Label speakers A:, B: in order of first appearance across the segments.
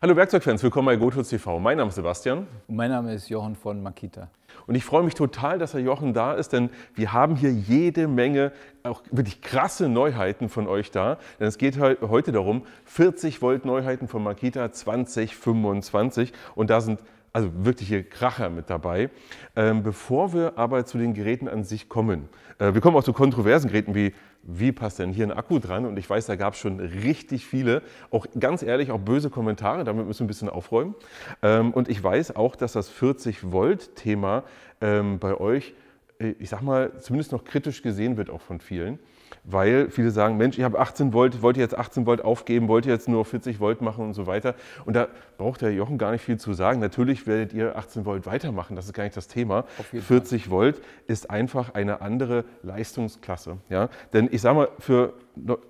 A: Hallo Werkzeugfans, willkommen bei GoTools TV. Mein Name ist Sebastian.
B: Und mein Name ist Jochen von Makita.
A: Und ich freue mich total, dass der Jochen da ist, denn wir haben hier jede Menge, auch wirklich krasse Neuheiten von euch da. Denn es geht heute darum, 40 Volt Neuheiten von Makita 2025 und da sind also wirkliche Kracher mit dabei. Bevor wir aber zu den Geräten an sich kommen, wir kommen auch zu kontroversen Geräten wie passt denn hier ein Akku dran? Und ich weiß, da gab es schon richtig viele, auch ganz ehrlich, auch böse Kommentare, damit müssen wir ein bisschen aufräumen. Und ich weiß auch, dass das 40 Volt Thema bei euch, ich sag mal, zumindest noch kritisch gesehen wird auch von vielen. Weil viele sagen, Mensch, ich habe 18 Volt, wollt ihr jetzt 18 Volt aufgeben, wollt ihr jetzt nur 40 Volt machen und so weiter. Und da braucht der Jochen gar nicht viel zu sagen. Natürlich werdet ihr 18 Volt weitermachen, das ist gar nicht das Thema. 40 Volt ist einfach eine andere Leistungsklasse. Ja? Denn ich sage mal, für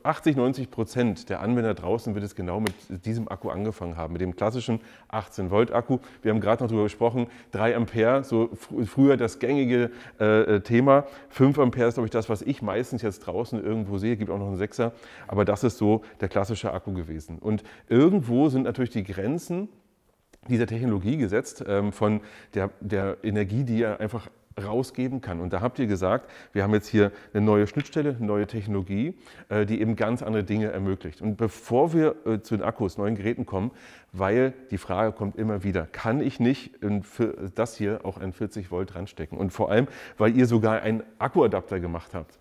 A: 80–90% der Anwender draußen wird es genau mit diesem Akku angefangen haben, mit dem klassischen 18 Volt Akku. Wir haben gerade noch darüber gesprochen, 3 Ampere, so früher das gängige Thema. 5 Ampere ist, glaube ich, das, was ich meistens jetzt draußen irgendwo sehe, gibt auch noch einen 6er, aber das ist so der klassische Akku gewesen. Und irgendwo sind natürlich die Grenzen dieser Technologie gesetzt, von der Energie, die ihr einfach rausgeben kann. Und da habt ihr gesagt, wir haben jetzt hier eine neue Schnittstelle, eine neue Technologie, die eben ganz andere Dinge ermöglicht. Und bevor wir zu den Akkus, neuen Geräten kommen, weil die Frage kommt immer wieder, kann ich nicht für das hier auch ein 40 Volt ranstecken? Und vor allem, weil ihr sogar einen Akkuadapter gemacht habt.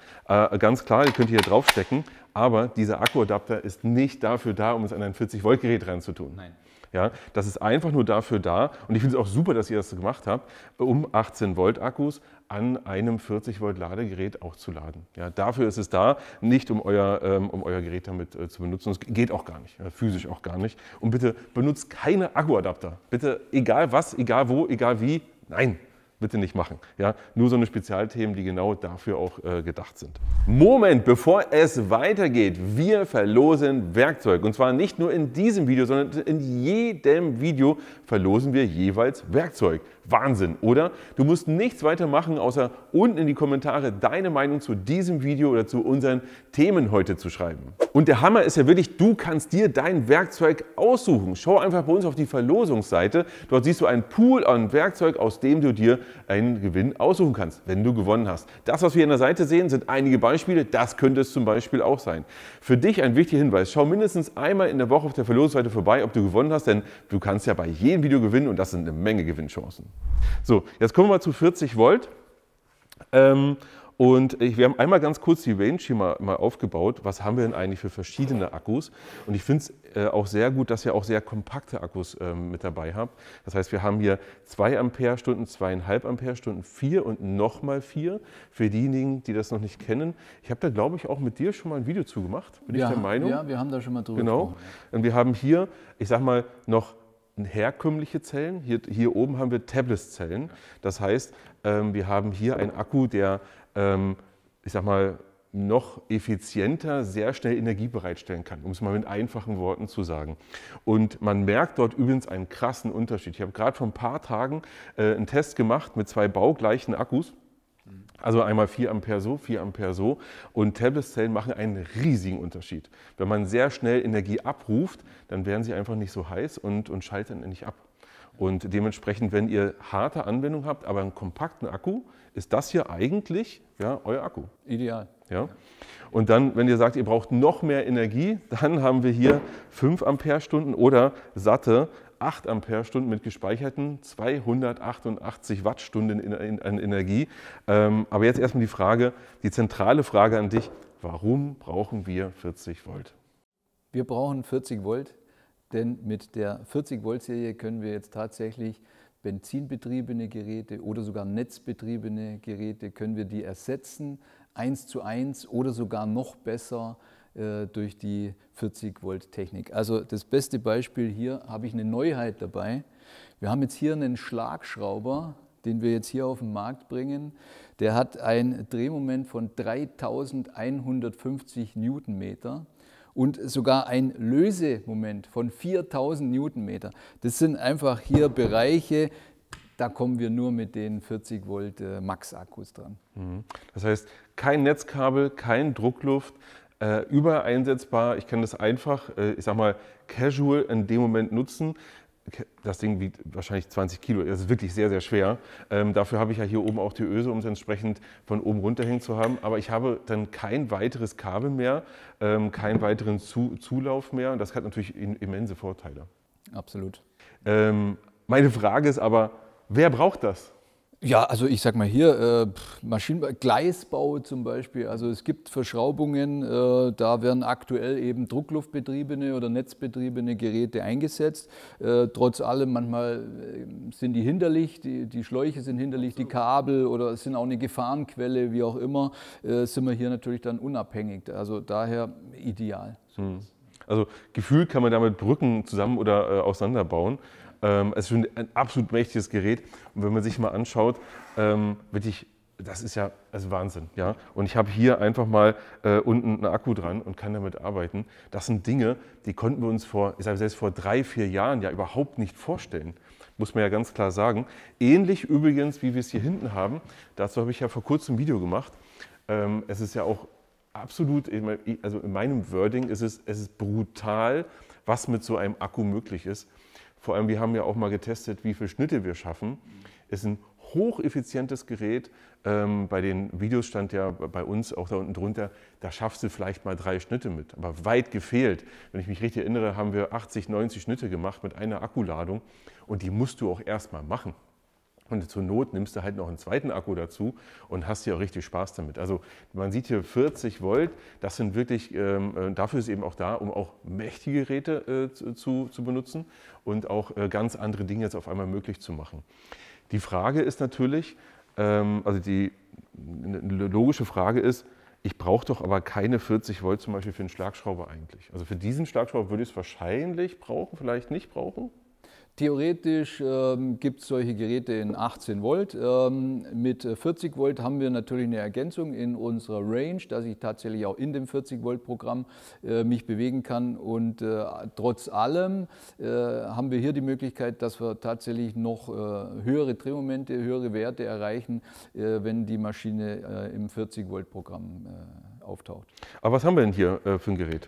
A: Ganz klar, ihr könnt hier draufstecken, aber dieser Akkuadapter ist nicht dafür da, um es an ein 40 Volt Gerät ranzutun.
B: Nein.
A: Ja, das ist einfach nur dafür da, und ich finde es auch super, dass ihr das gemacht habt, um 18 Volt Akkus an einem 40 Volt Ladegerät auch zu laden. Ja, dafür ist es da, nicht um euer Gerät damit zu benutzen. Das geht auch gar nicht, physisch auch gar nicht. Und bitte benutzt keine Akkuadapter. Bitte, egal was, egal wo, egal wie, nein. Bitte nicht machen. Ja? Nur so eine Spezialthemen, die genau dafür auch gedacht sind. Moment, bevor es weitergeht, wir verlosen Werkzeug. Und zwar nicht nur in diesem Video, sondern in jedem Video verlosen wir jeweils Werkzeug. Wahnsinn, oder? Du musst nichts weiter machen, außer unten in die Kommentare deine Meinung zu diesem Video oder zu unseren Themen heute zu schreiben. Und der Hammer ist ja wirklich, du kannst dir dein Werkzeug aussuchen. Schau einfach bei uns auf die Verlosungsseite. Dort siehst du einen Pool an Werkzeug, aus dem du dir einen Gewinn aussuchen kannst, wenn du gewonnen hast. Das, was wir an der Seite sehen, sind einige Beispiele. Das könnte es zum Beispiel auch sein. Für dich ein wichtiger Hinweis. Schau mindestens einmal in der Woche auf der Verlosungsseite vorbei, ob du gewonnen hast, denn du kannst ja bei jedem Video gewinnen und das sind eine Menge Gewinnchancen. So, jetzt kommen wir mal zu 40 Volt. Wir haben einmal ganz kurz die Range hier mal aufgebaut. Was haben wir denn eigentlich für verschiedene Akkus? Und ich finde es auch sehr gut, dass ihr auch sehr kompakte Akkus mit dabei habt. Das heißt, wir haben hier 2 Ampere-Stunden, 2,5 Ampere-Stunden, 4 und nochmal 4. Für diejenigen, die das noch nicht kennen. Ich habe da, glaube ich, auch mit dir schon mal ein Video zu gemacht. Bin ich der Meinung?
B: Ja, wir haben da schon mal drüber
A: gesprochen.
B: Genau.
A: Und wir haben hier, ich sag mal, noch herkömmliche Zellen. Hier oben haben wir Tabless-Zellen. Das heißt, wir haben hier einen Akku, der, ich sag mal, noch effizienter, sehr schnell Energie bereitstellen kann, um es mal mit einfachen Worten zu sagen. Und man merkt dort übrigens einen krassen Unterschied. Ich habe gerade vor ein paar Tagen einen Test gemacht mit 2 baugleichen Akkus. Also einmal 4 Ampere so, 4 Ampere so, und Tabless-Zellen machen einen riesigen Unterschied. Wenn man sehr schnell Energie abruft, dann werden sie einfach nicht so heiß und schalten nicht ab. Und dementsprechend, wenn ihr harte Anwendung habt, aber einen kompakten Akku, ist das hier eigentlich euer Akku.
B: Ideal.
A: Ja? Und dann, wenn ihr sagt, ihr braucht noch mehr Energie, dann haben wir hier 5 Ampere-Stunden oder satte 8 Ampere-Stunden mit gespeicherten 288 Wattstunden an Energie. Aber jetzt erstmal die Frage, die zentrale Frage an dich, warum brauchen wir 40 Volt?
B: Wir brauchen 40 Volt, denn mit der 40 Volt Serie können wir jetzt tatsächlich benzinbetriebene Geräte oder sogar netzbetriebene Geräte, können wir die ersetzen, 1:1 oder sogar noch besser durch die 40 Volt Technik. Also das beste Beispiel hier habe ich eine Neuheit dabei. Wir haben jetzt hier einen Schlagschrauber, den wir jetzt hier auf den Markt bringen. Der hat ein Drehmoment von 3150 Newtonmeter und sogar ein Lösemoment von 4000 Newtonmeter. Das sind einfach hier Bereiche, da kommen wir nur mit den 40 Volt Max-Akkus dran.
A: Das heißt, kein Netzkabel, kein Druckluft, überall einsetzbar. Ich kann das einfach, ich sag mal, casual in dem Moment nutzen. Das Ding wiegt wahrscheinlich 20 Kilo, das ist wirklich sehr, sehr schwer. Dafür habe ich ja hier oben auch die Öse, um es entsprechend von oben runterhängen zu haben. Aber ich habe dann kein weiteres Kabel mehr, keinen weiteren Zulauf mehr. Und das hat natürlich immense Vorteile.
B: Absolut.
A: Meine Frage ist aber, wer braucht das?
B: Ja, also ich sag mal hier, Gleisbau zum Beispiel, also es gibt Verschraubungen, da werden aktuell eben druckluftbetriebene oder netzbetriebene Geräte eingesetzt. Trotz allem, manchmal sind die hinderlich, die Schläuche sind hinderlich, die Kabel oder es sind auch eine Gefahrenquelle, wie auch immer, sind wir hier natürlich dann unabhängig. Also daher ideal.
A: Also gefühlt kann man damit Brücken zusammen oder auseinanderbauen. Es ist schon ein absolut mächtiges Gerät und wenn man sich mal anschaut, wirklich, das ist ja Wahnsinn. Ja? Und ich habe hier einfach mal unten einen Akku dran und kann damit arbeiten. Das sind Dinge, die konnten wir uns selbst vor 3, 4 Jahren ja überhaupt nicht vorstellen. Muss man ja ganz klar sagen. Ähnlich übrigens, wie wir es hier hinten haben. Dazu habe ich ja vor kurzem ein Video gemacht. Es ist ja auch absolut, also in meinem Wording ist es brutal, was mit so einem Akku möglich ist. Vor allem, wir haben ja auch mal getestet, wie viele Schnitte wir schaffen. Es ist ein hocheffizientes Gerät. Bei den Videos stand ja bei uns auch da unten drunter, da schaffst du vielleicht mal 3 Schnitte mit, aber weit gefehlt. Wenn ich mich richtig erinnere, haben wir 80, 90 Schnitte gemacht mit einer Akkuladung und die musst du auch erstmal machen. Und zur Not nimmst du halt noch einen zweiten Akku dazu und hast hier auch richtig Spaß damit. Also man sieht hier 40 Volt, das sind wirklich, dafür ist eben auch da, um auch mächtige Geräte zu benutzen und auch ganz andere Dinge jetzt auf einmal möglich zu machen. Die Frage ist natürlich, also eine logische Frage ist, ich brauche doch aber keine 40 Volt zum Beispiel für einen Schlagschrauber eigentlich. Also für diesen Schlagschrauber würde ich es wahrscheinlich brauchen, vielleicht nicht brauchen.
B: Theoretisch gibt es solche Geräte in 18 Volt. Mit 40 Volt haben wir natürlich eine Ergänzung in unserer Range, dass ich tatsächlich auch in dem 40 Volt Programm mich bewegen kann. Und trotz allem haben wir hier die Möglichkeit, dass wir tatsächlich noch höhere Drehmomente, höhere Werte erreichen, wenn die Maschine im 40 Volt Programm auftaucht.
A: Aber was haben wir denn hier für ein Gerät?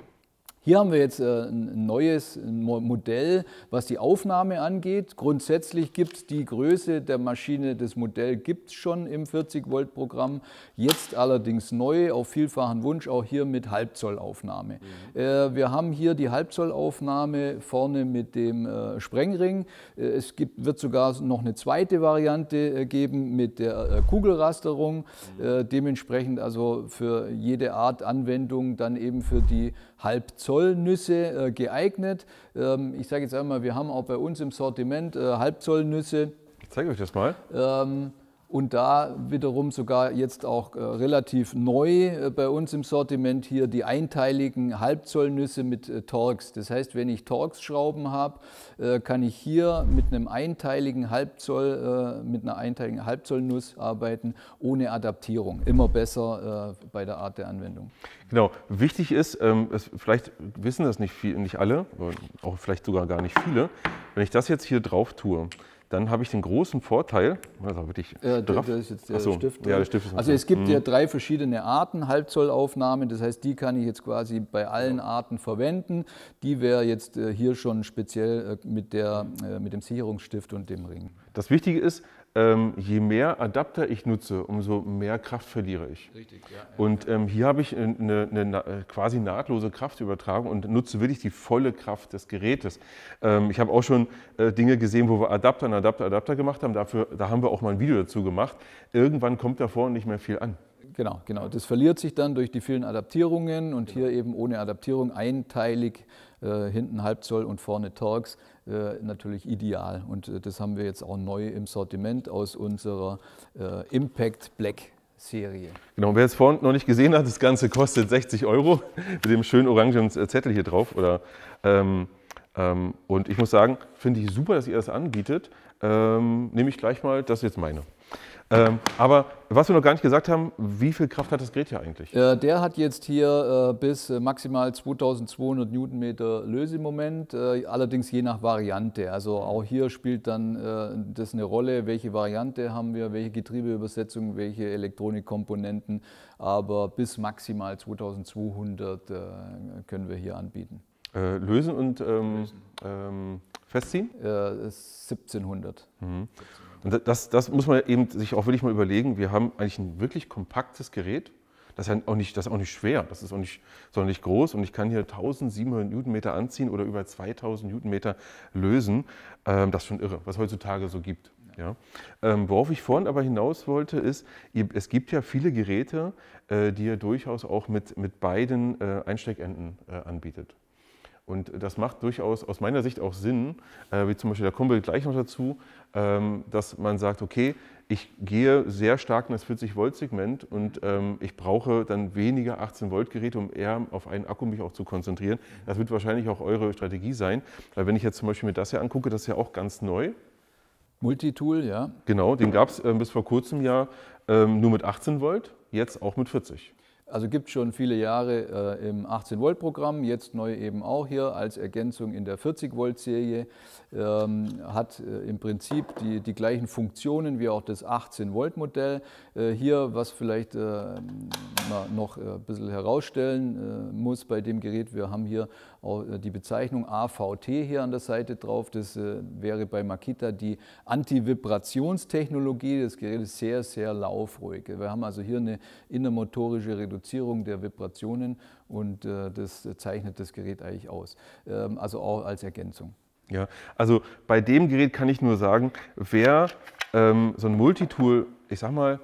B: Hier haben wir jetzt ein neues Modell, was die Aufnahme angeht. Grundsätzlich gibt es die Größe der Maschine, das Modell gibt es schon im 40-Volt-Programm. Jetzt allerdings neu, auf vielfachen Wunsch, auch hier mit Halbzollaufnahme. Wir haben hier die Halbzollaufnahme vorne mit dem Sprengring. Es wird sogar noch eine zweite Variante geben mit der Kugelrasterung. Dementsprechend also für jede Art Anwendung dann eben für die Halbzollnüsse geeignet. Ich sage jetzt einmal, wir haben auch bei uns im Sortiment Halbzollnüsse.
A: Ich zeige euch das mal.
B: Und da wiederum sogar jetzt auch relativ neu bei uns im Sortiment hier die einteiligen Halbzollnüsse mit Torx. Das heißt, wenn ich Torx-Schrauben habe, kann ich hier mit einem einteiligen mit einer einteiligen Halbzollnuss arbeiten, ohne Adaptierung. Immer besser bei der Art der Anwendung.
A: Genau, wichtig ist, vielleicht wissen das nicht alle, auch vielleicht sogar gar nicht viele, wenn ich das jetzt hier drauf tue, dann habe ich den großen Vorteil, also wirklich
B: das ist jetzt der Stift.
A: Ja, der Stift ist
B: also es gibt ja 3 verschiedene Arten Halbzollaufnahmen, das heißt, die kann ich jetzt quasi bei allen Arten verwenden. Die wäre jetzt hier schon speziell mit dem Sicherungsstift und dem Ring.
A: Das Wichtige ist, je mehr Adapter ich nutze, umso mehr Kraft verliere ich.
B: Richtig, ja.
A: Und hier habe ich eine quasi nahtlose Kraftübertragung und nutze wirklich die volle Kraft des Gerätes. Ich habe auch schon Dinge gesehen, wo wir Adapter gemacht haben. Da haben wir auch mal ein Video dazu gemacht. Irgendwann kommt davor nicht mehr viel an.
B: Genau. Das verliert sich dann durch die vielen Adaptierungen und hier eben ohne Adaptierung einteilig, hinten Halbzoll und vorne Torx, natürlich ideal. Und das haben wir jetzt auch neu im Sortiment aus unserer Impact Black Serie.
A: Genau, wer es vorhin noch nicht gesehen hat, das Ganze kostet 60 € mit dem schönen orangen Zettel hier drauf. Und ich muss sagen, finde ich super, dass ihr das anbietet. Nehme ich gleich mal, das ist jetzt meine. Aber was wir noch gar nicht gesagt haben, wie viel Kraft hat das Gerät hier eigentlich?
B: Der hat jetzt hier bis maximal 2200 Newtonmeter Lösemoment, allerdings je nach Variante. Also auch hier spielt dann das eine Rolle, welche Variante haben wir, welche Getriebeübersetzung, welche Elektronikkomponenten, aber bis maximal 2200 können wir hier anbieten.
A: Lösen und festziehen?
B: 1700.
A: Mhm. Und das muss man eben sich auch wirklich mal überlegen. Wir haben eigentlich ein wirklich kompaktes Gerät. Das ist auch nicht schwer, das ist auch nicht sonderlich groß und ich kann hier 1700 Newtonmeter anziehen oder über 2000 Newtonmeter lösen. Das ist schon irre, was es heutzutage so gibt. Ja. Worauf ich vorhin aber hinaus wollte, ist, es gibt ja viele Geräte, die ihr durchaus auch mit beiden Einsteckenden anbietet. Und das macht durchaus aus meiner Sicht auch Sinn, wie zum Beispiel, da kommen wir gleich noch dazu, dass man sagt, okay, ich gehe sehr stark in das 40-Volt-Segment und ich brauche dann weniger 18-Volt-Geräte, um eher auf einen Akku mich auch zu konzentrieren. Das wird wahrscheinlich auch eure Strategie sein, weil wenn ich jetzt zum Beispiel mir das hier angucke, das ist ja auch ganz neu.
B: Multitool, ja.
A: Genau, den gab es bis vor kurzem ja nur mit 18 Volt, jetzt auch mit 40.
B: Also gibt es schon viele Jahre im 18-Volt-Programm, jetzt neu eben auch hier als Ergänzung in der 40-Volt-Serie. Hat im Prinzip die gleichen Funktionen wie auch das 18-Volt-Modell. Hier, was vielleicht noch ein bisschen herausstellen muss bei dem Gerät, wir haben hier auch die Bezeichnung AVT hier an der Seite drauf. Das wäre bei Makita die Antivibrationstechnologie. Das Gerät ist sehr, sehr laufruhig. Wir haben also hier eine innermotorische Reduzierung der Vibrationen und das zeichnet das Gerät eigentlich aus. Also auch als Ergänzung.
A: Ja, also bei dem Gerät kann ich nur sagen, wer so ein Multitool, ich sag mal,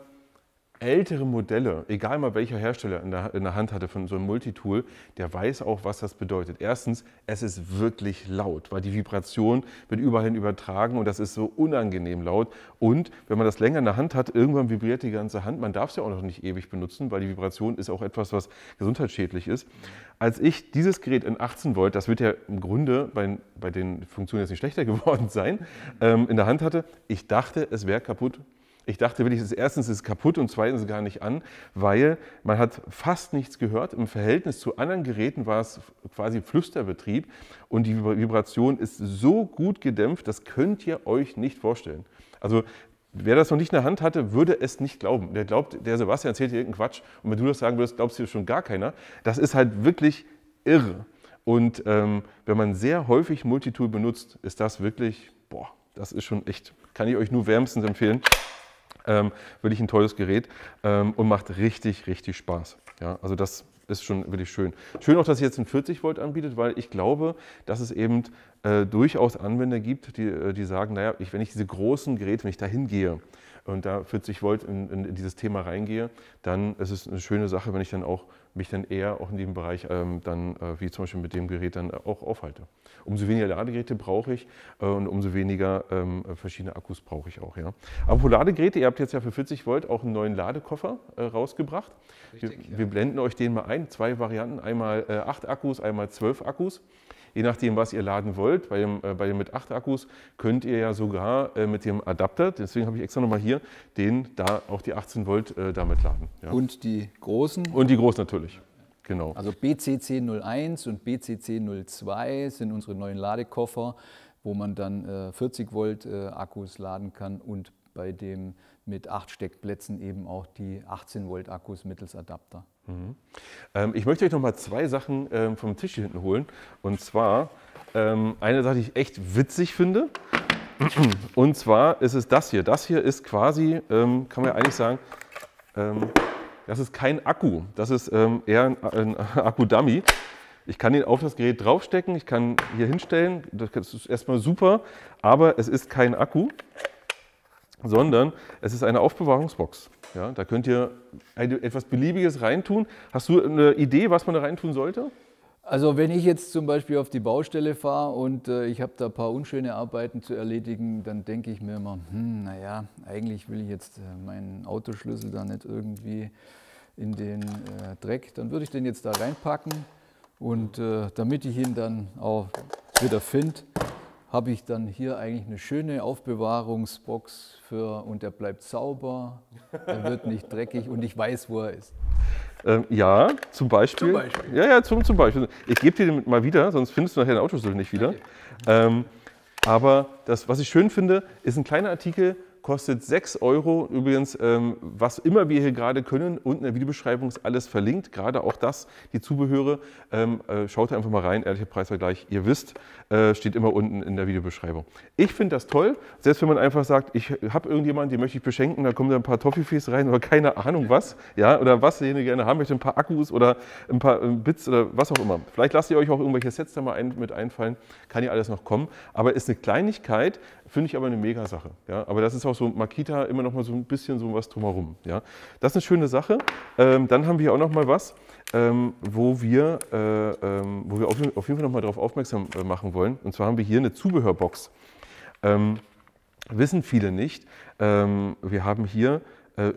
A: ältere Modelle, egal mal welcher Hersteller in der Hand hatte von so einem Multitool, der weiß auch, was das bedeutet. Erstens, es ist wirklich laut, weil die Vibration wird überall hin übertragen und das ist so unangenehm laut. Und wenn man das länger in der Hand hat, irgendwann vibriert die ganze Hand. Man darf es ja auch noch nicht ewig benutzen, weil die Vibration ist auch etwas, was gesundheitsschädlich ist. Als ich dieses Gerät in 18 Volt, das wird ja im Grunde bei den Funktionen jetzt nicht schlechter geworden sein, in der Hand hatte, ich dachte, es wäre kaputt. Ich dachte wirklich, erstens ist es kaputt und zweitens gar nicht an, weil man hat fast nichts gehört. Im Verhältnis zu anderen Geräten war es quasi Flüsterbetrieb und die Vibration ist so gut gedämpft, das könnt ihr euch nicht vorstellen. Also wer das noch nicht in der Hand hatte, würde es nicht glauben. Der Sebastian erzählt dir irgendeinen Quatsch und wenn du das sagen würdest, glaubst du schon gar keiner. Das ist halt wirklich irre. Und wenn man sehr häufig Multitool benutzt, ist das wirklich, boah, das ist schon echt, kann ich euch nur wärmstens empfehlen. Wirklich ein tolles Gerät und macht richtig, richtig Spaß. Ja, also das ist schon wirklich schön. Schön auch, dass ihr jetzt einen 40 Volt anbietet, weil ich glaube, dass es eben durchaus Anwender gibt, die sagen, naja, wenn ich diese großen Geräte, wenn ich da hingehe und da 40 Volt in dieses Thema reingehe, dann ist es eine schöne Sache, wenn ich dann auch mich dann eher auch in dem Bereich wie zum Beispiel mit dem Gerät dann auch aufhalte. Umso weniger Ladegeräte brauche ich und umso weniger verschiedene Akkus brauche ich auch. Ja. Aber Ladegeräte, ihr habt jetzt ja für 40 Volt auch einen neuen Ladekoffer rausgebracht. Richtig, wir blenden euch den mal ein, 2 Varianten, einmal 8 Akkus, einmal 12 Akkus. Je nachdem, was ihr laden wollt, bei dem mit 8 Akkus könnt ihr ja sogar mit dem Adapter, deswegen habe ich extra nochmal hier, da auch die 18 Volt damit laden. Ja.
B: Und die großen?
A: Und die großen natürlich, genau.
B: Also BCC01 und BCC02 sind unsere neuen Ladekoffer, wo man dann 40 Volt Akkus laden kann und bei dem mit 8 Steckplätzen eben auch die 18 Volt Akkus mittels Adapter.
A: Ich möchte euch noch mal 2 Sachen vom Tisch hier hinten holen. Und zwar eine Sache, die ich echt witzig finde. Und zwar ist es das hier. Das hier ist quasi, kann man ja eigentlich sagen, das ist kein Akku. Das ist eher ein Akku-Dummy. Ich kann ihn auf das Gerät draufstecken, ich kann hier hinstellen. Das ist erstmal super, aber es ist kein Akku, sondern es ist eine Aufbewahrungsbox. Ja, da könnt ihr etwas Beliebiges reintun. Hast du eine Idee, was man da reintun sollte?
B: Also wenn ich jetzt zum Beispiel auf die Baustelle fahre und ich habe da ein paar unschöne Arbeiten zu erledigen, dann denke ich mir immer, naja, eigentlich will ich jetzt meinen Autoschlüssel da nicht irgendwie in den Dreck. Dann würde ich den jetzt da reinpacken und damit ich ihn dann auch wieder finde, habe ich dann hier eigentlich eine schöne Aufbewahrungsbox und er bleibt sauber, er wird nicht dreckig und ich weiß, wo er ist.
A: Ja, zum Beispiel.
B: Zum Beispiel.
A: Ja, zum Beispiel. Ich gebe dir den mal wieder, sonst findest du nachher den Autoschlüssel nicht wieder. Okay. Aber das, was ich schön finde, ist ein kleiner Artikel, kostet 6 €. Übrigens, was immer wir hier gerade können, unten in der Videobeschreibung ist alles verlinkt, gerade auch das, die Zubehöre. Schaut einfach mal rein, ehrlicher Preisvergleich, ihr wisst, steht immer unten in der Videobeschreibung. Ich finde das toll, selbst wenn man einfach sagt, ich habe irgendjemanden, den möchte ich beschenken, da kommen da ein paar Toffifees rein oder keine Ahnung was, ja, oder was derjenige gerne haben möchte, ein paar Akkus oder ein paar Bits oder was auch immer. Vielleicht lasst ihr euch auch irgendwelche Sets da mal mit einfallen, kann ja alles noch kommen, aber ist eine Kleinigkeit, finde ich aber eine Mega-Sache. Ja? Aber das ist auch so Makita immer noch mal so ein bisschen so was drumherum. Ja? Das ist eine schöne Sache. Dann haben wir auch noch mal was, wo wir auf jeden Fall noch mal darauf aufmerksam machen wollen. Und zwar haben wir hier eine Zubehörbox. Wissen viele nicht. Wir haben hier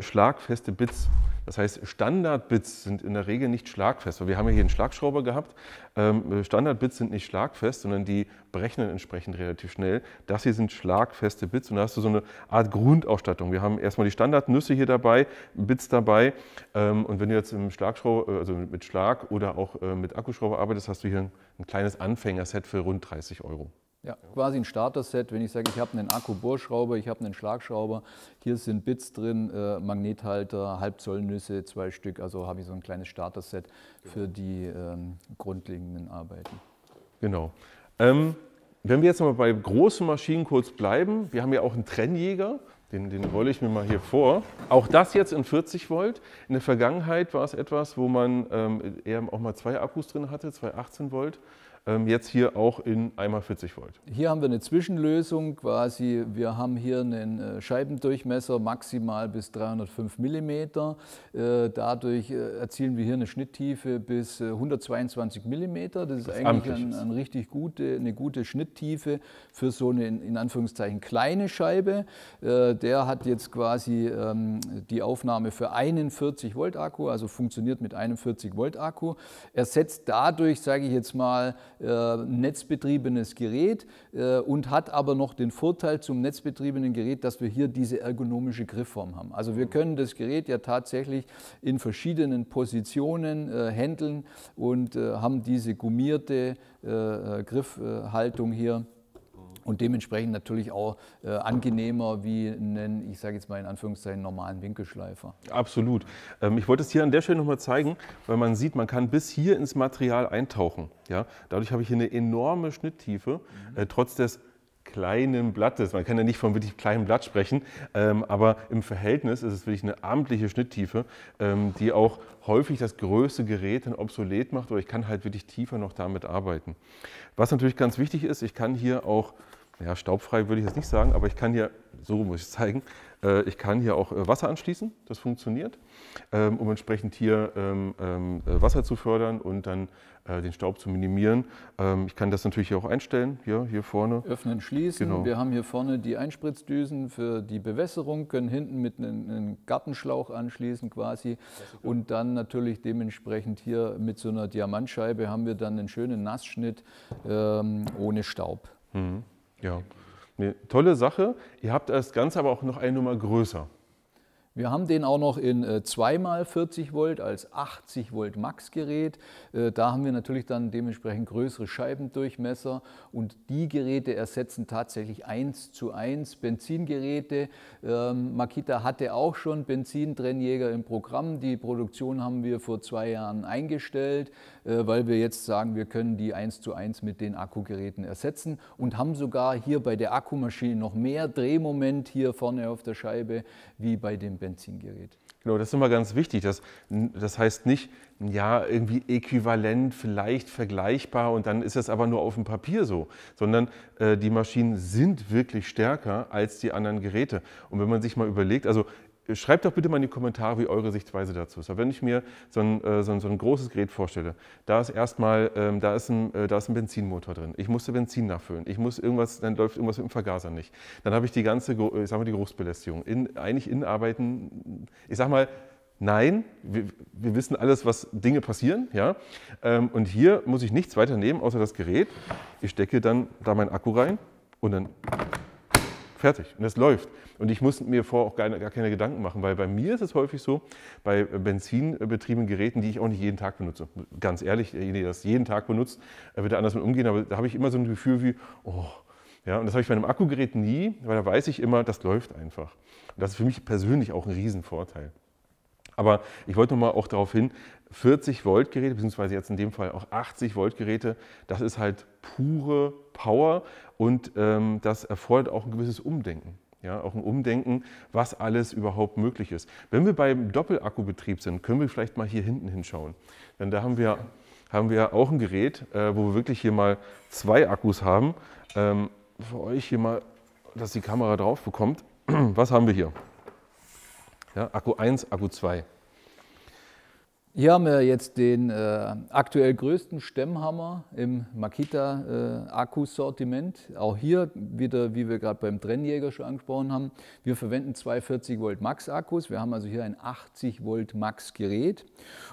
A: schlagfeste Bits. Das heißt, Standard-Bits sind in der Regel nicht schlagfest, weil wir haben ja hier einen Schlagschrauber gehabt. Standard-Bits sind nicht schlagfest, sondern die brechen dann entsprechend relativ schnell. Das hier sind schlagfeste Bits und da hast du so eine Art Grundausstattung. Wir haben erstmal die Standardnüsse hier dabei, Bits dabei und wenn du jetzt im Schlagschrauber, also mit Schlag oder auch mit Akkuschrauber arbeitest, hast du hier ein kleines Anfängerset für rund 30 €.
B: Ja, quasi ein Starter-Set, wenn ich sage, ich habe einen Akku-Bohrschrauber, ich habe einen Schlagschrauber, hier sind Bits drin, Magnethalter, Halbzollnüsse, 2 Stück, also habe ich so ein kleines Starter-Set für die grundlegenden Arbeiten.
A: Genau. Wenn wir jetzt noch mal bei großen Maschinen kurz bleiben, wir haben ja auch einen Trennjäger, den rolle ich mir mal hier vor. Auch das jetzt in 40 Volt. In der Vergangenheit war es etwas, wo man eher auch mal 2 Akkus drin hatte, 2 18 Volt. Jetzt hier auch in einmal 40 Volt.
B: Hier haben wir eine Zwischenlösung quasi. Wir haben hier einen Scheibendurchmesser maximal bis 305 mm. Dadurch erzielen wir hier eine Schnitttiefe bis 122 mm. Das ist eigentlich eine gute Schnitttiefe für so eine in Anführungszeichen kleine Scheibe. Der hat jetzt quasi die Aufnahme für einen 40 Volt Akku, also funktioniert mit einem 40 Volt Akku. Ersetzt dadurch, sage ich jetzt mal, netzbetriebenes Gerät und hat aber noch den Vorteil zum netzbetriebenen Gerät, dass wir hier diese ergonomische Griffform haben. Also wir können das Gerät ja tatsächlich in verschiedenen Positionen handeln und haben diese gummierte Griffhaltung hier. Und dementsprechend natürlich auch angenehmer wie einen, ich sage jetzt mal in Anführungszeichen, normalen Winkelschleifer.
A: Absolut. Ich wollte es hier an der Stelle nochmal zeigen, weil man sieht, man kann bis hier ins Material eintauchen. Ja? Dadurch habe ich hier eine enorme Schnitttiefe, trotz des kleinen Blattes. Man kann ja nicht von wirklich kleinem Blatt sprechen, aber im Verhältnis ist es wirklich eine amtliche Schnitttiefe, die auch häufig das größte Gerät dann obsolet macht, oder ich kann halt wirklich tiefer noch damit arbeiten. Was natürlich ganz wichtig ist, ich kann hier auch, ja, staubfrei würde ich jetzt nicht sagen, aber ich kann hier, so muss ich es zeigen, ich kann hier auch Wasser anschließen, das funktioniert, um entsprechend hier Wasser zu fördern und dann den Staub zu minimieren. Ich kann das natürlich auch einstellen, hier vorne.
B: Öffnen, schließen. Genau. Wir haben hier vorne die Einspritzdüsen für die Bewässerung, können hinten mit einem Gartenschlauch anschließen quasi und dann natürlich dementsprechend hier mit so einer Diamantscheibe haben wir dann einen schönen Nassschnitt ohne Staub.
A: Mhm. Ja, eine tolle Sache. Ihr habt das Ganze aber auch noch eine Nummer größer.
B: Wir haben den auch noch in 2x40 Volt als 80 Volt Max-Gerät. Da haben wir natürlich dann dementsprechend größere Scheibendurchmesser und die Geräte ersetzen tatsächlich 1:1 Benzingeräte. Makita hatte auch schon Benzintrennjäger im Programm. Die Produktion haben wir vor 2 Jahren eingestellt, weil wir jetzt sagen, wir können die 1:1 mit den Akkugeräten ersetzen und haben sogar hier bei der Akkumaschine noch mehr Drehmoment hier vorne auf der Scheibe wie bei dem Benzingerät.
A: Genau, das ist immer ganz wichtig. Das heißt nicht, ja, irgendwie äquivalent, vielleicht vergleichbar und dann ist es aber nur auf dem Papier so, sondern die Maschinen sind wirklich stärker als die anderen Geräte. Und wenn man sich mal überlegt, also schreibt doch bitte mal in die Kommentare, wie eure Sichtweise dazu ist. Aber wenn ich mir so ein großes Gerät vorstelle, da ist erstmal da ist ein Benzinmotor drin. Ich musste Benzin nachfüllen. Dann läuft irgendwas mit dem Vergaser nicht. Dann habe ich die ganze, ich sag mal, die Geruchsbelästigung. Eigentlich Innenarbeiten, ich sag mal, nein, wir wissen alles, was Dinge passieren. Ja? Und hier muss ich nichts weiter nehmen, außer das Gerät. Ich stecke dann da meinen Akku rein. und dann fertig. Und das läuft. Und ich muss mir vorher auch gar keine Gedanken machen, weil bei mir ist es häufig so, bei benzinbetriebenen Geräten, die ich auch nicht jeden Tag benutze. Ganz ehrlich, derjenige, der das jeden Tag benutzt, wird da anders mit umgehen, aber da habe ich immer so ein Gefühl wie, oh, ja, und das habe ich bei einem Akkugerät nie, weil da weiß ich immer, das läuft einfach. Und das ist für mich persönlich auch ein Riesenvorteil. Aber ich wollte nochmal auch darauf hin, 40 Volt Geräte, beziehungsweise jetzt in dem Fall auch 80 Volt Geräte, das ist halt pure Power und das erfordert auch ein gewisses Umdenken. Ja, auch ein Umdenken, was alles überhaupt möglich ist. Wenn wir beim Doppelakkubetrieb sind, können wir vielleicht mal hier hinten hinschauen. Denn da haben wir auch ein Gerät, wo wir wirklich hier mal 2 Akkus haben. Für euch hier mal, dass die Kamera drauf bekommt. Was haben wir hier? Ja, Akku 1, Akku 2.
B: Hier haben wir jetzt den aktuell größten Stemmhammer im Makita-Akkusortiment. Auch hier wieder, wie wir gerade beim Trennjäger schon angesprochen haben, wir verwenden 2 40 Volt Max-Akkus. Wir haben also hier ein 80 Volt Max-Gerät.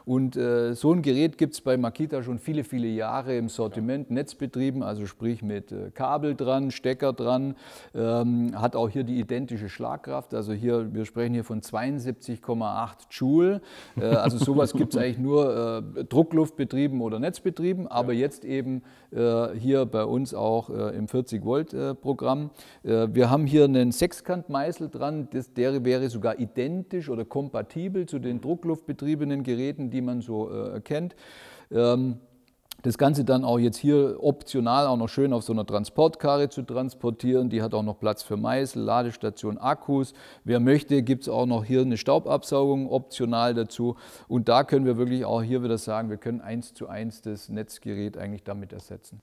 B: Und so ein Gerät gibt es bei Makita schon viele, viele Jahre im Sortiment, netzbetrieben, also sprich mit Kabel dran, Stecker dran, hat auch hier die identische Schlagkraft. Also hier, wir sprechen hier von 72,8 Joule. Also sowas gibt es eigentlich nur druckluftbetrieben oder netzbetrieben, aber jetzt eben hier bei uns auch im 40 Volt Programm. Wir haben hier einen Sechskantmeißel dran, der wäre sogar identisch oder kompatibel zu den druckluftbetriebenen Geräten, die man so kennt. Das Ganze dann auch jetzt hier optional auch noch schön auf so einer Transportkarre zu transportieren. Die hat auch noch Platz für Meißel, Ladestation, Akkus. Wer möchte, gibt es auch noch hier eine Staubabsaugung optional dazu. Und da können wir wirklich auch hier wieder sagen, wir können 1:1 das Netzgerät eigentlich damit ersetzen.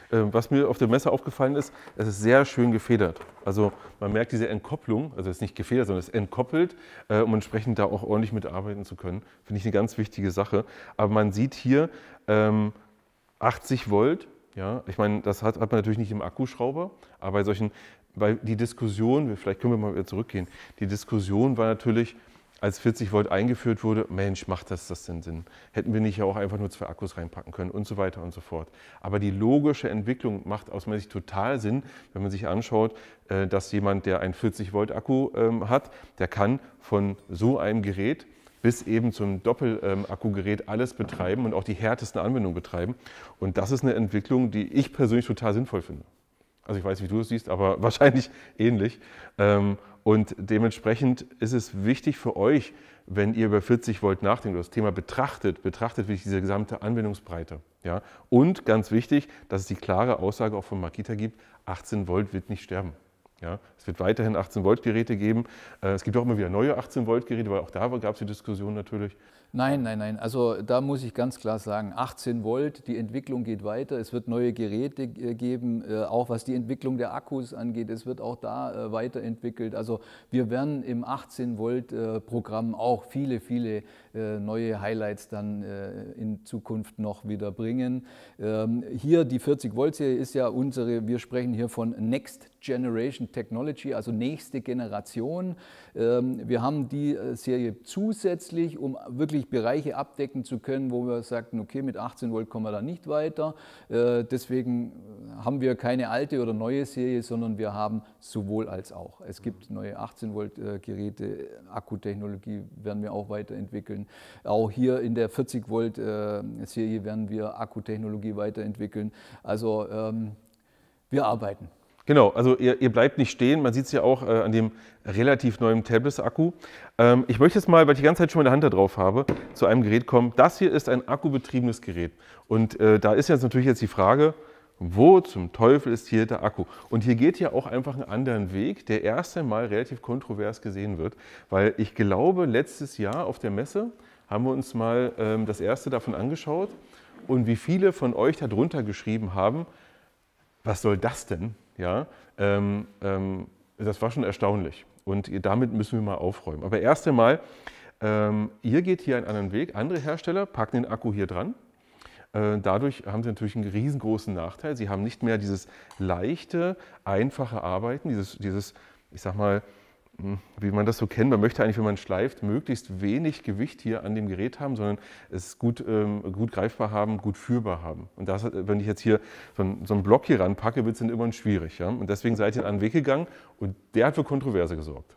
A: Was mir auf der Messe aufgefallen ist, es ist sehr schön gefedert. Also man merkt diese Entkopplung, also es ist nicht gefedert, sondern es ist entkoppelt, um entsprechend da auch ordentlich mitarbeiten zu können. Finde ich eine ganz wichtige Sache. Aber man sieht hier 80 Volt, ja, ich meine, das hat man natürlich nicht im Akkuschrauber, aber bei solchen, weil die Diskussion, vielleicht können wir mal wieder zurückgehen, die Diskussion war natürlich, als 40 Volt eingeführt wurde, Mensch, macht das denn Sinn? Hätten wir nicht ja auch einfach nur 2 Akkus reinpacken können und so weiter und so fort. Aber die logische Entwicklung macht aus meiner Sicht total Sinn, wenn man sich anschaut, dass jemand, der einen 40 Volt Akku hat, der kann von so einem Gerät bis eben zum Doppelakkugerät alles betreiben und auch die härtesten Anwendungen betreiben. Und das ist eine Entwicklung, die ich persönlich total sinnvoll finde. Also ich weiß nicht, wie du es siehst, aber wahrscheinlich ähnlich. Und dementsprechend ist es wichtig für euch, wenn ihr über 40 Volt nachdenkt, das Thema betrachtet wirklich diese gesamte Anwendungsbreite. Ja? Und ganz wichtig, dass es die klare Aussage auch von Makita gibt, 18 Volt wird nicht sterben. Ja? Es wird weiterhin 18 Volt Geräte geben. Es gibt auch immer wieder neue 18 Volt Geräte, weil auch da gab es die Diskussion natürlich.
B: Nein. Also da muss ich ganz klar sagen, 18 Volt, die Entwicklung geht weiter. Es wird neue Geräte geben, auch was die Entwicklung der Akkus angeht. Es wird auch da weiterentwickelt. Also wir werden im 18 Volt Programm auch viele neue Highlights dann in Zukunft noch wieder bringen. Hier die 40 Volt Serie ist ja wir sprechen hier von Next Generation Technology, also nächste Generation. Wir haben die Serie zusätzlich, um wirklich Bereiche abdecken zu können, wo wir sagten, okay, mit 18 Volt kommen wir da nicht weiter. Deswegen haben wir keine alte oder neue Serie, sondern wir haben sowohl als auch. Es gibt neue 18 Volt Geräte, Akkutechnologie werden wir auch weiterentwickeln. Auch hier in der 40 Volt Serie werden wir Akkutechnologie weiterentwickeln. Also wir arbeiten.
A: Genau, also ihr bleibt nicht stehen, man sieht es ja auch an dem relativ neuen Tablets-Akku. Ich möchte jetzt mal, weil ich die ganze Zeit schon meine Hand da drauf habe, zu einem Gerät kommen. Das hier ist ein akkubetriebenes Gerät. Und da ist jetzt natürlich die Frage, wo zum Teufel ist hier der Akku? Und hier geht ja auch einfach einen anderen Weg, der erst einmal relativ kontrovers gesehen wird. Weil ich glaube, letztes Jahr auf der Messe haben wir uns mal das erste davon angeschaut. Und wie viele von euch da drunter geschrieben haben, was soll das denn? Ja, das war schon erstaunlich und damit müssen wir mal aufräumen. Aber erst einmal, ihr geht hier einen anderen Weg. Andere Hersteller packen den Akku hier dran. Dadurch haben sie natürlich einen riesengroßen Nachteil. Sie haben nicht mehr dieses leichte, einfache Arbeiten, dieses ich sag mal, wie man das so kennt, man möchte eigentlich, wenn man schleift, möglichst wenig Gewicht hier an dem Gerät haben, sondern es gut greifbar haben, gut führbar haben. Und das, wenn ich jetzt hier so einen Block hier ranpacke, wird es dann irgendwann schwierig. Ja? Und deswegen seid ihr einen Weg gegangen und der hat für Kontroverse gesorgt.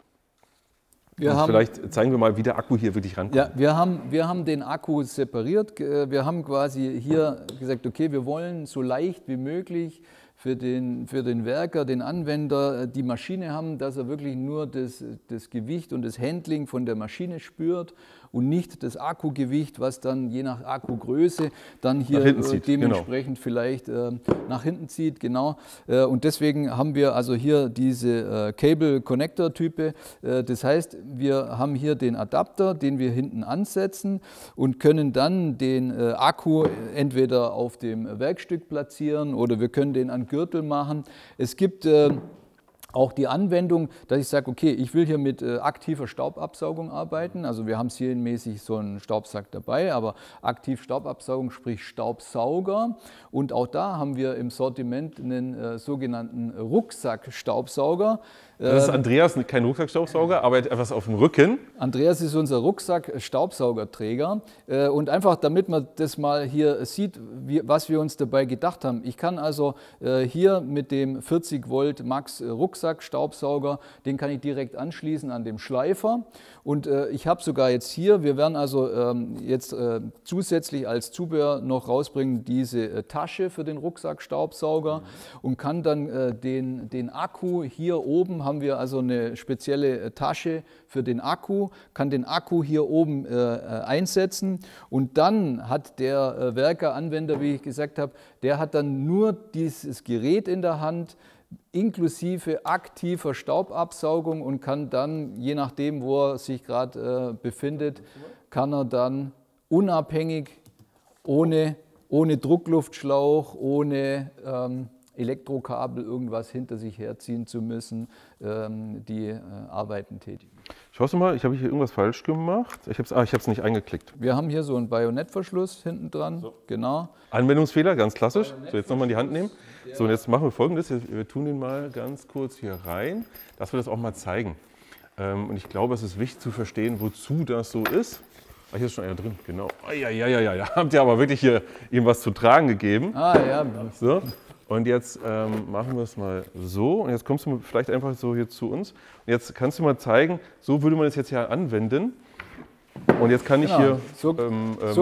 A: Vielleicht zeigen wir mal, wie der Akku hier wirklich rankommt.
B: Ja, wir haben den Akku separiert. Wir haben quasi hier gesagt, okay, wir wollen so leicht wie möglich für den Werker, den Anwender die Maschine haben, dass er wirklich nur das Gewicht und das Handling von der Maschine spürt und nicht das Akkugewicht, was dann je nach Akkugröße dann hier dementsprechend vielleicht nach hinten zieht. Genau. Und deswegen haben wir also hier diese Cable-Connector-Type. Das heißt, wir haben hier den Adapter, den wir hinten ansetzen und können dann den Akku entweder auf dem Werkstück platzieren oder wir können den an Gürtel machen. Es gibt auch die Anwendung, dass ich sage, okay, ich will hier mit aktiver Staubabsaugung arbeiten. Also wir haben serienmäßig so einen Staubsack dabei, aber aktiv Staubabsaugung, sprich Staubsauger. Und auch da haben wir im Sortiment einen sogenannten Rucksack-Staubsauger.
A: Das ist Andreas, kein Rucksackstaubsauger, aber er hat etwas auf dem Rücken.
B: Andreas ist unser Rucksack-Staubsaugerträger. Und einfach, damit man das mal hier sieht, was wir uns dabei gedacht haben. Ich kann also hier mit dem 40 Volt Max Rucksack-Staubsauger, den kann ich direkt anschließen an dem Schleifer. Und ich habe sogar jetzt hier, wir werden also jetzt zusätzlich als Zubehör noch rausbringen, diese Tasche für den Rucksack-Staubsauger und kann dann den Akku hier oben, haben wir also eine spezielle Tasche für den Akku, kann den Akku hier oben einsetzen und dann hat der Werker, Anwender, wie ich gesagt habe, der hat dann nur dieses Gerät in der Hand, inklusive aktiver Staubabsaugung und kann dann, je nachdem, wo er sich gerade befindet, kann er dann unabhängig, ohne Druckluftschlauch, ohne Elektrokabel irgendwas hinter sich herziehen zu müssen, die Arbeiten tätigen.
A: Schaust du mal, ich habe hier irgendwas falsch gemacht. Ich habe es nicht eingeklickt.
B: Wir haben hier so einen Bajonettverschluss hinten dran, so. Genau.
A: Anwendungsfehler, ganz klassisch. So, jetzt nochmal in die Hand nehmen. So, und jetzt machen wir Folgendes. Wir tun den mal ganz kurz hier rein, dass wir das auch mal zeigen. Und ich glaube, es ist wichtig zu verstehen, wozu das so ist. Ah, hier ist schon einer drin, genau. Ja, habt ihr aber wirklich hier ihm was zu tragen gegeben.
B: Ah, ja.
A: So. Und jetzt machen wir es mal so. Und jetzt kommst du vielleicht einfach so hier zu uns. Und jetzt kannst du mal zeigen, so würde man es jetzt hier anwenden. Und jetzt kann ich hier...
B: So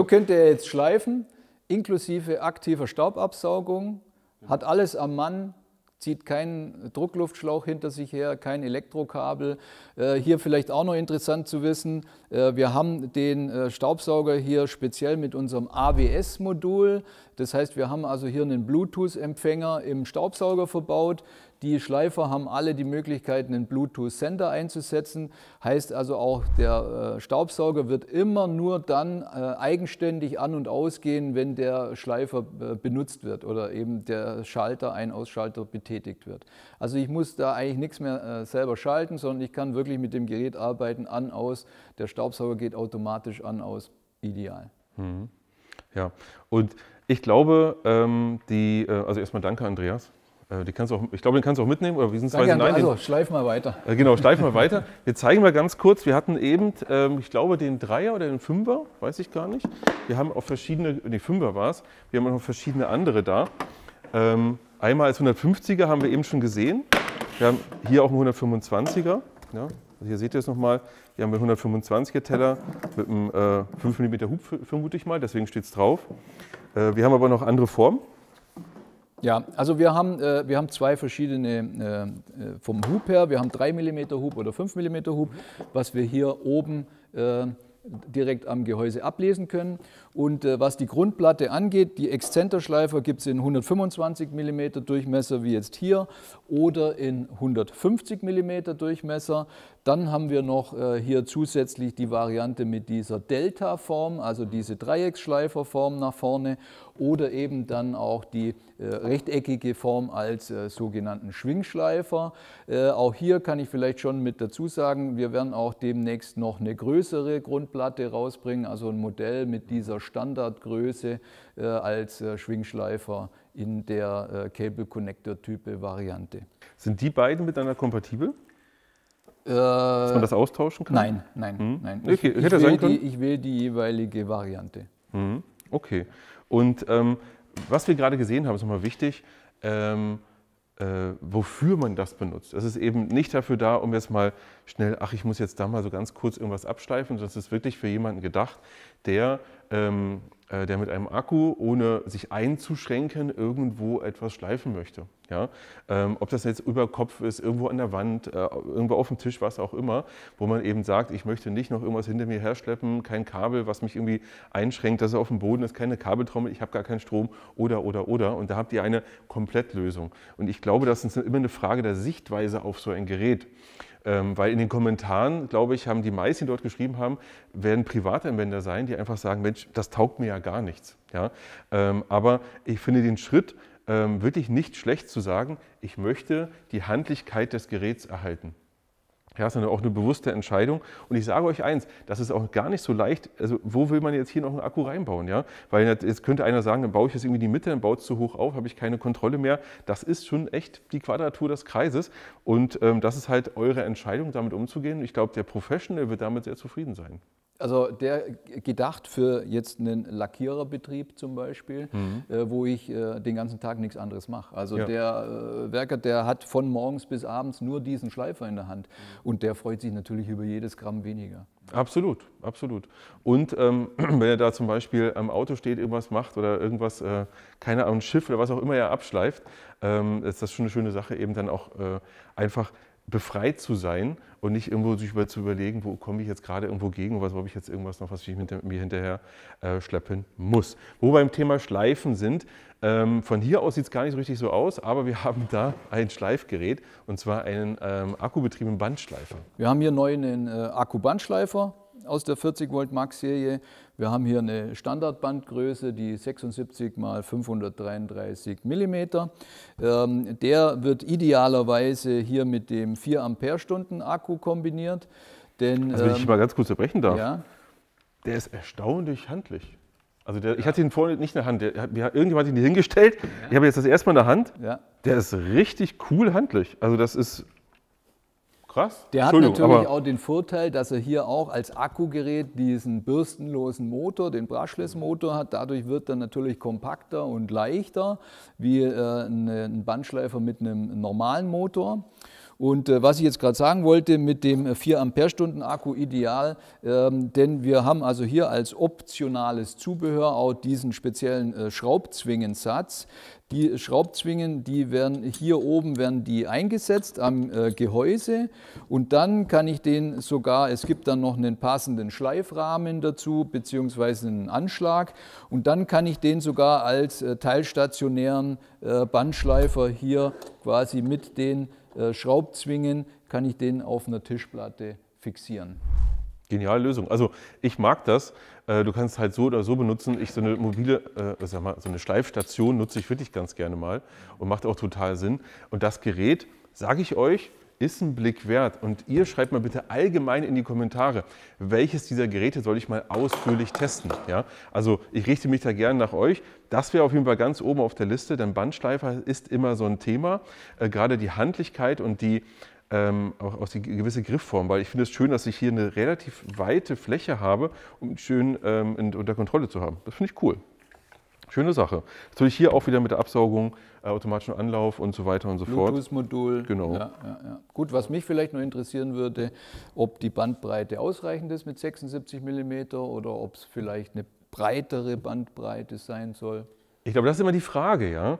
B: könnt ihr jetzt schleifen, inklusive aktiver Staubabsaugung. Hat alles am Mann, zieht keinen Druckluftschlauch hinter sich her, kein Elektrokabel. Hier vielleicht auch noch interessant zu wissen, wir haben den Staubsauger hier speziell mit unserem AWS-Modul. Das heißt, wir haben also hier einen Bluetooth-Empfänger im Staubsauger verbaut. Die Schleifer haben alle die Möglichkeit, einen Bluetooth-Sender einzusetzen. Heißt also auch, der Staubsauger wird immer nur dann eigenständig an- und ausgehen, wenn der Schleifer benutzt wird oder eben der Schalter, Ein-Ausschalter betätigt wird. Also ich muss da eigentlich nichts mehr selber schalten, sondern ich kann wirklich mit dem Gerät arbeiten, an, aus. Der Staubsauger geht automatisch an, aus. Ideal.
A: Mhm. Ja, und ich glaube, also erstmal danke, Andreas. Ich glaube, den kannst du auch mitnehmen. Oder
B: also schleif mal weiter.
A: Genau, schleif mal weiter. Wir zeigen mal ganz kurz, wir hatten eben, ich glaube, den Dreier oder den Fünfer, weiß ich gar nicht. Wir haben auch verschiedene, nee, Fünfer war es, wir haben noch verschiedene andere da. Einmal als 150er haben wir eben schon gesehen. Wir haben hier auch einen 125er. Ja, also hier seht ihr es nochmal. Hier haben wir 125er Teller mit einem 5 mm Hub, vermute ich mal, deswegen steht es drauf. Wir haben aber noch andere Formen.
B: Ja, also wir haben zwei verschiedene vom Hub her. Wir haben 3 mm Hub oder 5 mm Hub, was wir hier oben direkt am Gehäuse ablesen können. Und was die Grundplatte angeht, die Exzenterschleifer gibt es in 125 mm Durchmesser wie jetzt hier oder in 150 mm Durchmesser. Dann haben wir noch hier zusätzlich die Variante mit dieser Delta-Form, also diese Dreiecksschleiferform nach vorne oder eben dann auch die rechteckige Form als sogenannten Schwingschleifer. Auch hier kann ich vielleicht schon mit dazu sagen, wir werden auch demnächst noch eine größere Grundplatte rausbringen, also ein Modell mit dieser Standardgröße als Schwingschleifer in der Cable Connector Type Variante.
A: Sind die beiden miteinander kompatibel? Dass man das austauschen kann?
B: Nein, nein, nein.
A: Okay, hätte sein können?
B: Ich wähle die jeweilige Variante.
A: Okay. Und was wir gerade gesehen haben, ist nochmal wichtig, wofür man das benutzt. Es ist eben nicht dafür da, um jetzt mal schnell, ach, ich muss jetzt da mal so ganz kurz irgendwas abschleifen, sondern es ist wirklich für jemanden gedacht, der mit einem Akku, ohne sich einzuschränken, irgendwo etwas schleifen möchte. Ja? Ob das jetzt über Kopf ist, irgendwo an der Wand, irgendwo auf dem Tisch, was auch immer, wo man eben sagt, ich möchte nicht noch irgendwas hinter mir herschleppen, kein Kabel, was mich irgendwie einschränkt, dass es auf dem Boden ist, keine Kabeltrommel, ich habe gar keinen Strom oder. Und da habt ihr eine Komplettlösung. Und ich glaube, das ist immer eine Frage der Sichtweise auf so ein Gerät. Weil in den Kommentaren, glaube ich, haben die meisten, die dort geschrieben haben, werden Privatanwender sein, die einfach sagen, Mensch, das taugt mir ja gar nichts. Ja? Aber ich finde den Schritt wirklich nicht schlecht zu sagen, ich möchte die Handlichkeit des Geräts erhalten. Ja, das ist auch eine bewusste Entscheidung. Und ich sage euch eins, das ist auch gar nicht so leicht. Also wo will man jetzt hier noch einen Akku reinbauen? Ja? Weil jetzt könnte einer sagen, dann baue ich jetzt irgendwie die Mitte, dann baut es zu hoch auf, habe ich keine Kontrolle mehr. Das ist schon echt die Quadratur des Kreises. Und das ist halt eure Entscheidung, damit umzugehen. Ich glaube, der Professional wird damit sehr zufrieden sein.
B: Also der gedacht für jetzt einen Lackiererbetrieb zum Beispiel, wo ich den ganzen Tag nichts anderes mache. Also der Werker, der hat von morgens bis abends nur diesen Schleifer in der Hand und der freut sich natürlich über jedes Gramm weniger.
A: Absolut, absolut. Und wenn er da zum Beispiel am Auto steht, irgendwas macht oder irgendwas, keine Ahnung, ein Schiff oder was auch immer er abschleift, ist das schon eine schöne Sache, eben dann auch einfach befreit zu sein und nicht irgendwo sich zu überlegen, wo komme ich jetzt gerade irgendwo gegen, was habe ich jetzt irgendwas noch, was ich mir hinterher schleppen muss. Wo wir beim Thema Schleifen sind, von hier aus sieht es gar nicht so richtig so aus, aber wir haben da ein Schleifgerät und zwar einen akkubetriebenen Bandschleifer.
B: Wir haben hier neu einen Akkubandschleifer aus der 40 Volt Max Serie. Wir haben hier eine Standardbandgröße, die 76 x 533 mm. Der wird idealerweise hier mit dem 4 Ampere-Stunden Akku kombiniert. Denn,
A: also wenn ich mal ganz kurz unterbrechen darf,
B: ja?
A: Der ist erstaunlich handlich. Also ich hatte ihn vorhin nicht in der Hand, irgendjemand hat ihn hier hingestellt, ich habe jetzt das erste Mal in der Hand, der ist richtig cool handlich. Also das ist krass.
B: Der hat natürlich auch den Vorteil, dass er hier auch als Akkugerät diesen bürstenlosen Motor, den Brushless-Motor hat. Dadurch wird er natürlich kompakter und leichter wie ein Bandschleifer mit einem normalen Motor. Und was ich jetzt gerade sagen wollte, mit dem 4 Ampere-Stunden Akku ideal, denn wir haben also hier als optionales Zubehör auch diesen speziellen Schraubzwingensatz. Die Schraubzwingen, die werden hier oben eingesetzt am Gehäuse und dann kann ich den sogar, es gibt dann noch einen passenden Schleifrahmen dazu beziehungsweise einen Anschlag und dann kann ich den sogar als teilstationären Bandschleifer hier quasi mit den Schraubzwingen, kann ich den auf einer Tischplatte fixieren.
A: Geniale Lösung. Also ich mag das. Du kannst halt so oder so benutzen. Ich so eine mobile, so eine Schleifstation nutze ich wirklich ganz gerne mal und macht auch total Sinn. Und das Gerät, sage ich euch, ist ein Blick wert. Und ihr schreibt mal bitte allgemein in die Kommentare, welches dieser Geräte soll ich mal ausführlich testen. Ja? Also ich richte mich da gerne nach euch. Das wäre auf jeden Fall ganz oben auf der Liste, denn Bandschleifer ist immer so ein Thema. Gerade die Handlichkeit und auch die gewisse Griffform, weil ich finde es schön, dass ich hier eine relativ weite Fläche habe, um schön unter Kontrolle zu haben. Das finde ich cool. Schöne Sache. Natürlich hier auch wieder mit der Absaugung, automatischen Anlauf und so weiter und so fort.
B: Bluetooth-Modul.
A: Genau.
B: Ja. Gut, was mich vielleicht noch interessieren würde, ob die Bandbreite ausreichend ist mit 76 mm oder ob es vielleicht eine breitere Bandbreite sein soll.
A: Ich glaube, das ist immer die Frage, ja.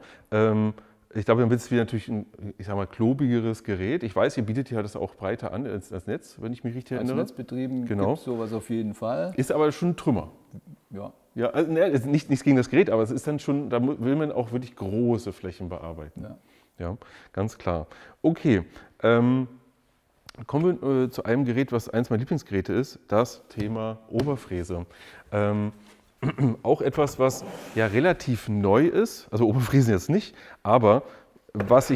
A: Ich glaube, dann wird es wieder natürlich ein, ich sag mal, klobigeres Gerät. Ich weiß, ihr bietet ja das auch breiter an als Netz, wenn ich mich richtig erinnere.
B: Als Netzbetrieben gibt es sowas auf jeden Fall.
A: Ist aber schon ein Trümmer.
B: Ja.
A: Ja, also, nichts gegen das Gerät, aber es ist dann schon, da will man auch wirklich große Flächen bearbeiten. Ja, ganz klar. Okay, kommen wir zu einem Gerät, was eines meiner Lieblingsgeräte ist, das Thema Oberfräse. Auch etwas, was ja relativ neu ist, also Oberfräsen jetzt nicht, aber was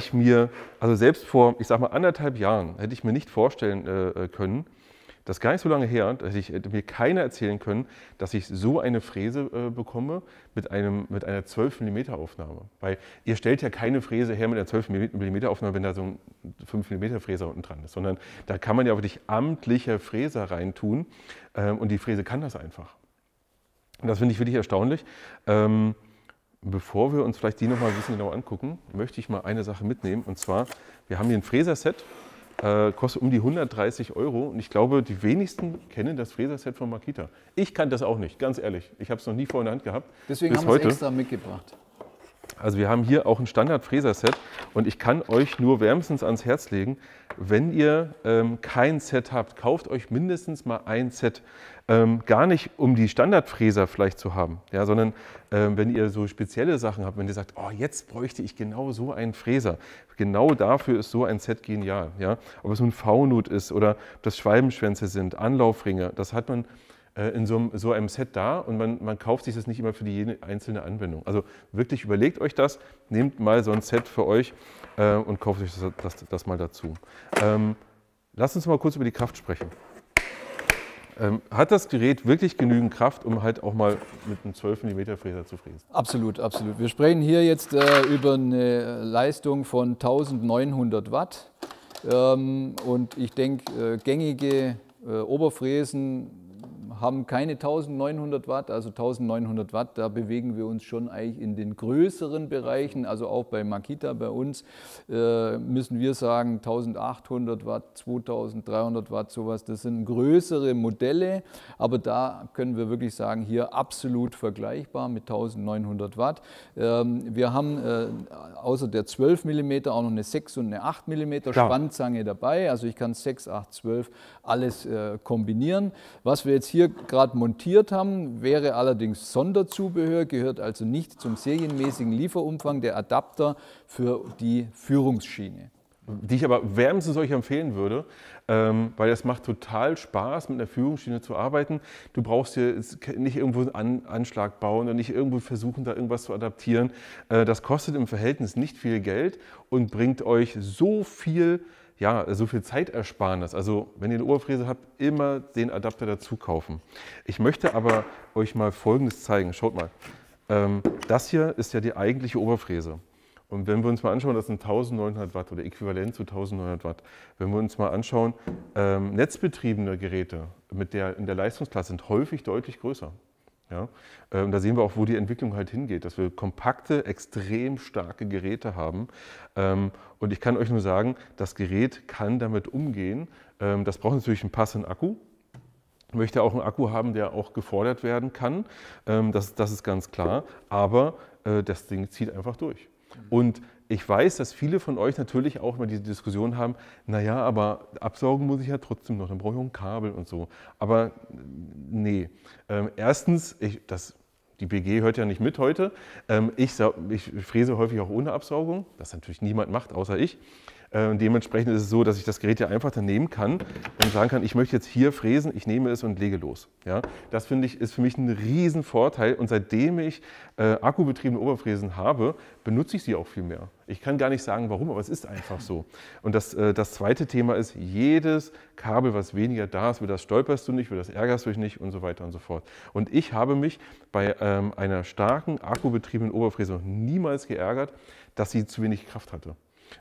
A: also selbst vor, ich sag mal, 1,5 Jahren hätte ich mir nicht vorstellen können, das ist gar nicht so lange her, dass hätte mir keiner erzählen können, dass ich so eine Fräse bekomme mit einer 12 mm Aufnahme. Weil ihr stellt ja keine Fräse her mit einer 12 mm Aufnahme, wenn da so ein 5 mm Fräser unten dran ist, sondern da kann man ja wirklich amtliche Fräser reintun und die Fräse kann das einfach. Und das finde ich wirklich erstaunlich. Bevor wir uns vielleicht die noch mal ein bisschen genauer angucken, möchte ich mal eine Sache mitnehmen. Und zwar, wir haben hier ein Fräserset, kostet um die 130 € und ich glaube, die wenigsten kennen das Fräserset von Makita. Ich kannte das auch nicht, ganz ehrlich. Ich habe es noch nie vor in der Hand gehabt.
B: Deswegen haben wir es extra mitgebracht.
A: Also wir haben hier auch ein Standard-Fräserset und ich kann euch nur wärmstens ans Herz legen, wenn ihr kein Set habt, kauft euch mindestens mal ein Set. Gar nicht, um die Standardfräser vielleicht zu haben, ja, sondern wenn ihr so spezielle Sachen habt, wenn ihr sagt, oh, jetzt bräuchte ich genau so einen Fräser. Genau dafür ist so ein Set genial. Ja? Ob es nun V-Nut ist oder ob das Schwalbenschwänze sind, Anlaufringe, das hat man in so einem Set da und man kauft sich das nicht immer für jede einzelne Anwendung. Also wirklich überlegt euch das, nehmt mal so ein Set für euch und kauft euch das mal dazu. Lasst uns mal kurz über die Kraft sprechen. Hat das Gerät wirklich genügend Kraft, um halt auch mal mit einem 12 mm Fräser zu fräsen?
B: Absolut, absolut. Wir sprechen hier jetzt über eine Leistung von 1900 Watt. Und ich denke, gängige Oberfräsen haben keine 1900 Watt, also 1900 Watt, da bewegen wir uns schon eigentlich in den größeren Bereichen, also auch bei Makita bei uns müssen wir sagen 1800 Watt, 2300 Watt, sowas, das sind größere Modelle, aber da können wir wirklich sagen, hier absolut vergleichbar mit 1900 Watt. Wir haben außer der 12 mm auch noch eine 6 und eine 8 mm Spannzange dabei, also ich kann 6, 8, 12 alles kombinieren. Was wir jetzt hier gerade montiert haben, wäre allerdings Sonderzubehör, gehört also nicht zum serienmäßigen Lieferumfang, der Adapter für die Führungsschiene.
A: Die ich aber wärmstens euch empfehlen würde, weil es macht total Spaß, mit einer Führungsschiene zu arbeiten. Du brauchst hier nicht irgendwo einen Anschlag bauen und nicht irgendwo versuchen, da irgendwas zu adaptieren. Das kostet im Verhältnis nicht viel Geld und bringt euch so viel Zeitersparnis. Also wenn ihr eine Oberfräse habt, immer den Adapter dazu kaufen. Ich möchte aber euch mal Folgendes zeigen. Schaut mal, das hier ist ja die eigentliche Oberfräse. Und wenn wir uns mal anschauen, das sind 1900 Watt oder äquivalent zu 1900 Watt. Wenn wir uns mal anschauen, netzbetriebene Geräte in der Leistungsklasse sind häufig deutlich größer. Ja, da sehen wir auch, wo die Entwicklung halt hingeht, dass wir kompakte, extrem starke Geräte haben. Und ich kann euch nur sagen, das Gerät kann damit umgehen. Das braucht natürlich einen passenden Akku. Ich möchte auch einen Akku haben, der auch gefordert werden kann. Das ist ganz klar. Aber das Ding zieht einfach durch. Und ich weiß, dass viele von euch natürlich auch immer diese Diskussion haben, naja, aber absaugen muss ich ja trotzdem noch, dann brauche ich auch ein Kabel und so. Aber nee, erstens, die BG hört ja nicht mit heute, ich fräse häufig auch ohne Absaugung, das natürlich niemand macht, außer ich. Dementsprechend ist es so, dass ich das Gerät ja einfach dann nehmen kann und sagen kann, ich möchte jetzt hier fräsen, ich nehme es und lege los. Ja, das finde ich, ist für mich ein Riesenvorteil und seitdem ich akkubetriebene Oberfräsen habe, benutze ich sie auch viel mehr. Ich kann gar nicht sagen, warum, aber es ist einfach so. Und das zweite Thema ist, jedes Kabel, was weniger da ist, über das stolperst du nicht, über das ärgerst du dich nicht und so weiter und so fort. Und ich habe mich bei einer starken akkubetriebenen Oberfräse noch niemals geärgert, dass sie zu wenig Kraft hatte.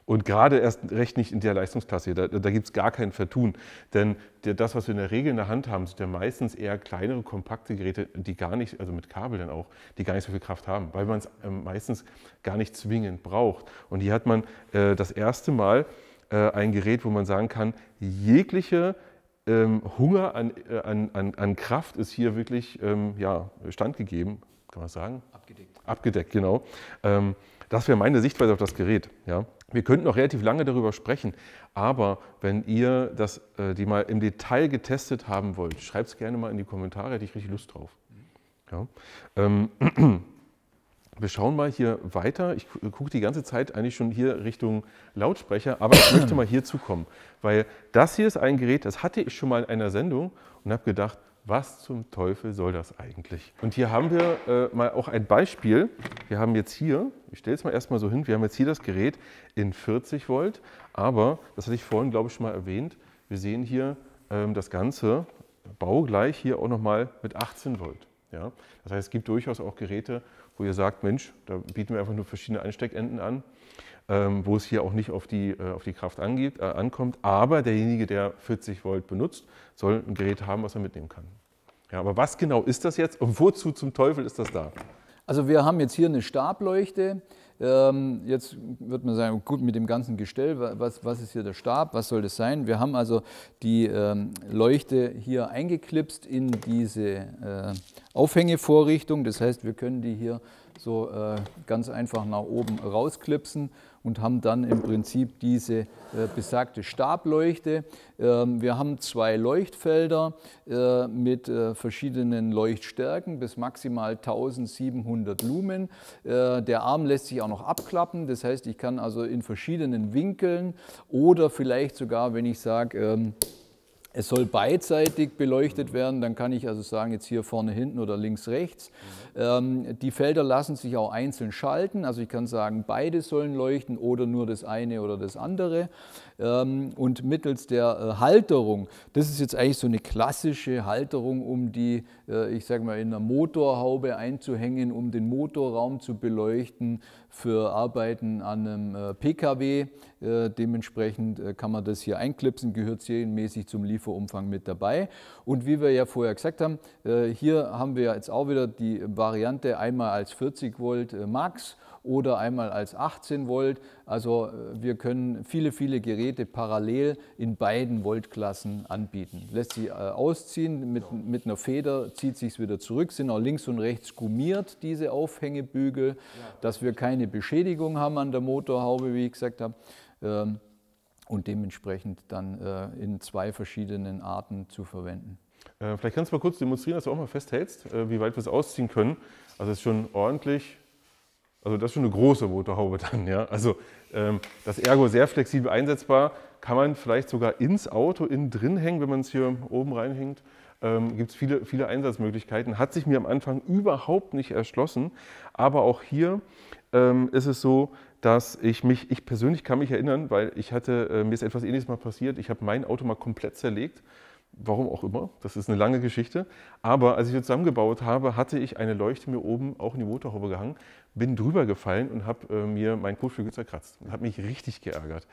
A: Und gerade erst recht nicht in der Leistungsklasse, da gibt es gar kein Vertun. Denn das, was wir in der Regel in der Hand haben, sind ja meistens eher kleinere, kompakte Geräte, die gar nicht, also mit Kabel dann auch, die gar nicht so viel Kraft haben, weil man es meistens gar nicht zwingend braucht. Und hier hat man das erste Mal ein Gerät, wo man sagen kann, jegliche Hunger an Kraft ist hier wirklich standgegeben, kann man sagen?
B: Abgedeckt.
A: Abgedeckt, genau. Das wäre meine Sichtweise auf das Gerät. Ja. Wir könnten noch relativ lange darüber sprechen, aber wenn ihr die mal im Detail getestet haben wollt, schreibt es gerne mal in die Kommentare, hätte ich richtig Lust drauf. Ja. Wir schauen mal hier weiter. Ich gucke die ganze Zeit eigentlich schon hier Richtung Lautsprecher, aber ich möchte mal hierzu kommen, weil das hier ist ein Gerät, das hatte ich schon mal in einer Sendung und habe gedacht, was zum Teufel soll das eigentlich? Und hier haben wir mal auch ein Beispiel. Wir haben jetzt hier, ich stelle es mal erstmal so hin, wir haben jetzt hier das Gerät in 40 Volt, aber, das hatte ich vorhin, glaube ich, schon mal erwähnt, wir sehen hier das Ganze baugleich hier auch nochmal mit 18 Volt. Ja? Das heißt, es gibt durchaus auch Geräte, wo ihr sagt, Mensch, da bieten wir einfach nur verschiedene Einsteckenden an, wo es hier auch nicht auf die Kraft ankommt. Aber derjenige, der 40 Volt benutzt, soll ein Gerät haben, was er mitnehmen kann. Ja, aber was genau ist das jetzt und wozu zum Teufel ist das da?
B: Also wir haben jetzt hier eine Stableuchte. Jetzt wird man sagen, gut, mit dem ganzen Gestell, was ist hier der Stab, was soll das sein? Wir haben also die Leuchte hier eingeklipst in diese Aufhängevorrichtung. Das heißt, wir können die hier so ganz einfach nach oben rausklipsen und haben dann im Prinzip diese besagte Stableuchte. Wir haben 2 Leuchtfelder mit verschiedenen Leuchtstärken bis maximal 1700 Lumen. Der Arm lässt sich auch noch abklappen, das heißt, ich kann also in verschiedenen Winkeln oder vielleicht sogar, wenn ich sage, es soll beidseitig beleuchtet werden, dann kann ich also sagen, jetzt hier vorne, hinten oder links, rechts. Die Felder lassen sich auch einzeln schalten, also ich kann sagen, beide sollen leuchten oder nur das eine oder das andere. Und mittels der Halterung, das ist jetzt eigentlich so eine klassische Halterung, um die, ich sage mal, in einer Motorhaube einzuhängen, um den Motorraum zu beleuchten für Arbeiten an einem PKW. Dementsprechend kann man das hier einklipsen, gehört serienmäßig zum Lieferumfang mit dabei. Und wie wir ja vorher gesagt haben, hier haben wir jetzt auch wieder die Variante einmal als 40 Volt Max oder einmal als 18 Volt. Also wir können viele, viele Geräte parallel in beiden Voltklassen anbieten. Lässt sich ausziehen, mit einer Feder zieht sich es wieder zurück, sind auch links und rechts gummiert, diese Aufhängebügel, dass wir keine Beschädigung haben an der Motorhaube, wie ich gesagt habe. Und dementsprechend dann in 2 verschiedenen Arten zu verwenden.
A: Vielleicht kannst du mal kurz demonstrieren, dass du auch mal festhältst, wie weit wir es ausziehen können. Also es ist schon ordentlich, also das ist schon eine große Motorhaube dann. Ja? Also das Ergo sehr flexibel einsetzbar, kann man vielleicht sogar ins Auto innen drin hängen, wenn man es hier oben reinhängt. Gibt es viele, viele Einsatzmöglichkeiten. Hat sich mir am Anfang überhaupt nicht erschlossen, aber auch hier ist es so, dass ich persönlich kann mich erinnern, weil mir ist etwas Ähnliches mal passiert. Ich habe mein Auto mal komplett zerlegt. Warum auch immer, das ist eine lange Geschichte. Aber als ich es zusammengebaut habe, hatte ich eine Leuchte mir oben auch in die Motorhaube gehangen, bin drüber gefallen und habe mir meinen Kotflügel zerkratzt. Hat mich richtig geärgert,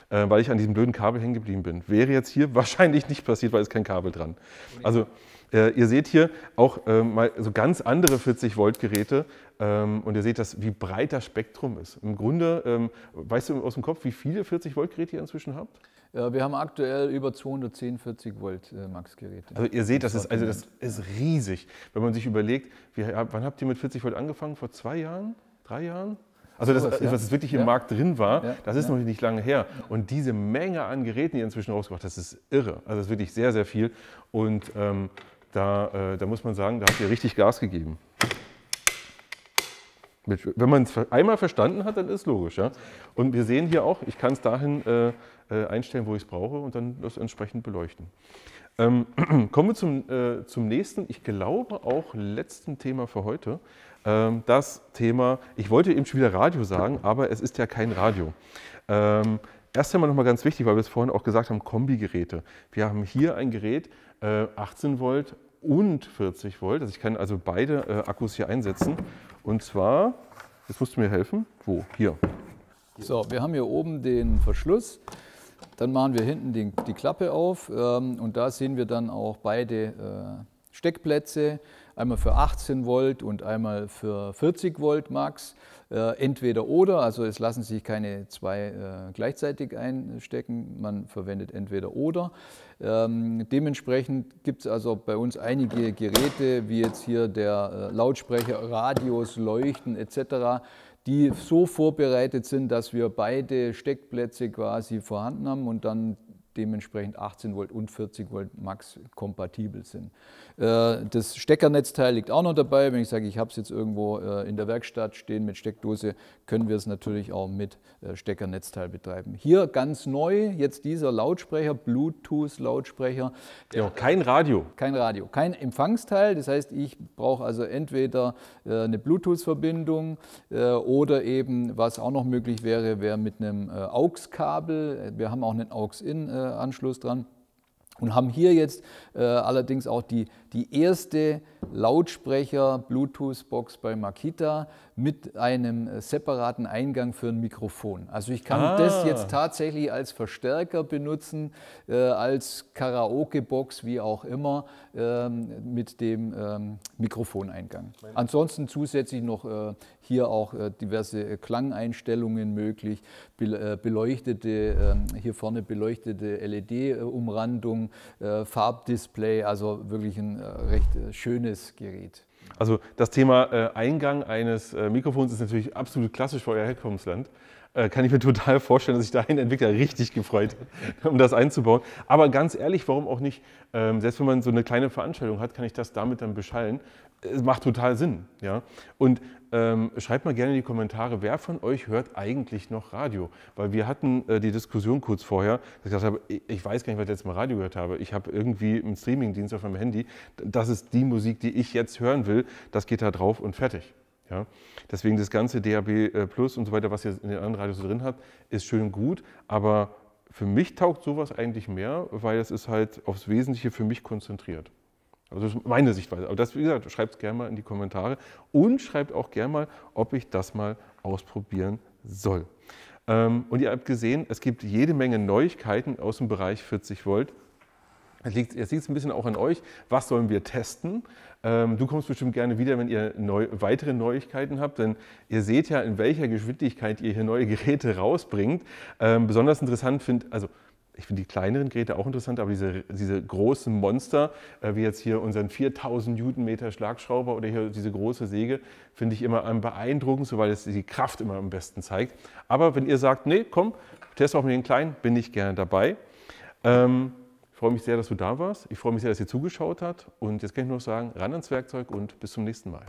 A: weil ich an diesem blöden Kabel hängen geblieben bin. Wäre jetzt hier wahrscheinlich nicht passiert, weil es kein Kabel dran. Also ihr seht hier auch mal so ganz andere 40 Volt Geräte und ihr seht, wie breit das Spektrum ist. Im Grunde, weißt du aus dem Kopf, wie viele 40 Volt Geräte ihr inzwischen habt?
B: Wir haben aktuell über 210 40 Volt Max-Geräte.
A: Also ihr seht, das ist riesig. Wenn man sich überlegt, wann habt ihr mit 40 Volt angefangen? Vor 2 Jahren? 3 Jahren? Also das, was wirklich im Markt drin war, das ist noch nicht lange her. Und diese Menge an Geräten, die ihr inzwischen rausgebracht habt, das ist irre. Also das ist wirklich sehr, sehr viel. Und da muss man sagen, da habt ihr richtig Gas gegeben. Wenn man es einmal verstanden hat, dann ist es logisch. Ja? Und wir sehen hier auch, ich kann es dahin einstellen, wo ich es brauche und dann das entsprechend beleuchten. Kommen wir zum nächsten, ich glaube auch letzten Thema für heute. Das Thema, ich wollte eben schon wieder Radio sagen, aber es ist ja kein Radio. Erst einmal nochmal ganz wichtig, weil wir es vorhin auch gesagt haben, Kombigeräte. Wir haben hier ein Gerät, 18 Volt und 40 Volt. Also ich kann also beide Akkus hier einsetzen. Und zwar, jetzt musst du mir helfen, wo? Hier.
B: So, wir haben hier oben den Verschluss. Dann machen wir hinten die Klappe auf und da sehen wir dann auch beide Steckplätze, einmal für 18 Volt und einmal für 40 Volt Max. Entweder oder, also es lassen sich keine 2 gleichzeitig einstecken, man verwendet entweder oder. Dementsprechend gibt es also bei uns einige Geräte, wie jetzt hier der Lautsprecher, Radios, Leuchten etc., die so vorbereitet sind, dass wir beide Steckplätze quasi vorhanden haben und dann dementsprechend 18 Volt und 40 Volt Max kompatibel sind. Das Steckernetzteil liegt auch noch dabei. Wenn ich sage, ich habe es jetzt irgendwo in der Werkstatt stehen mit Steckdose, können wir es natürlich auch mit Steckernetzteil betreiben. Hier ganz neu jetzt dieser Lautsprecher, Bluetooth-Lautsprecher.
A: Ja, kein Radio.
B: Kein Radio, kein Empfangsteil. Das heißt, ich brauche also entweder eine Bluetooth-Verbindung oder eben, was auch noch möglich wäre, wäre mit einem AUX-Kabel. Wir haben auch einen AUX-In-Anschluss dran. Und haben hier jetzt allerdings auch die erste Lautsprecher-Bluetooth-Box bei Makita mit einem separaten Eingang für ein Mikrofon. Also ich kann das jetzt tatsächlich als Verstärker benutzen, als Karaoke-Box, wie auch immer, mit dem Mikrofoneingang. Ansonsten zusätzlich noch hier auch diverse Klangeinstellungen möglich, beleuchtete, hier vorne beleuchtete LED-Umrandung, Farbdisplay, also wirklich ein recht schönes Gerät.
A: Also das Thema Eingang eines Mikrofons ist natürlich absolut klassisch für euer Herkunftsland. Kann ich mir total vorstellen, dass sich da ein Entwickler richtig gefreut hat, um das einzubauen. Aber ganz ehrlich, warum auch nicht? Selbst wenn man so eine kleine Veranstaltung hat, kann ich das damit dann beschallen. Es macht total Sinn. Ja? Und schreibt mal gerne in die Kommentare, wer von euch hört eigentlich noch Radio? Weil wir hatten die Diskussion kurz vorher, dass ich gesagt habe, ich weiß gar nicht, was ich letztes Mal Radio gehört habe. Ich habe irgendwie einen Streamingdienst auf meinem Handy. Das ist die Musik, die ich jetzt hören will. Das geht da drauf und fertig. Ja? Deswegen das ganze DAB Plus und so weiter, was ihr in den anderen Radios drin habt, ist schön und gut. Aber für mich taugt sowas eigentlich mehr, weil es ist halt aufs Wesentliche für mich konzentriert. Also das ist meine Sichtweise. Aber das, wie gesagt, schreibt es gerne mal in die Kommentare und schreibt auch gerne mal, ob ich das mal ausprobieren soll. Und ihr habt gesehen, es gibt jede Menge Neuigkeiten aus dem Bereich 40 Volt. Jetzt liegt es ein bisschen auch an euch. Was sollen wir testen? Du kommst bestimmt gerne wieder, wenn ihr weitere Neuigkeiten habt, denn ihr seht ja, in welcher Geschwindigkeit ihr hier neue Geräte rausbringt. Besonders interessant ich finde die kleineren Geräte auch interessant, aber diese großen Monster, wie jetzt hier unseren 4000 Newtonmeter Schlagschrauber oder hier diese große Säge, finde ich immer am beeindruckendsten, weil es die Kraft immer am besten zeigt. Aber wenn ihr sagt, nee, komm, test auch mit den kleinen, bin ich gerne dabei. Ich freue mich sehr, dass du da warst. Ich freue mich sehr, dass ihr zugeschaut habt. Und jetzt kann ich nur noch sagen, ran ans Werkzeug und bis zum nächsten Mal.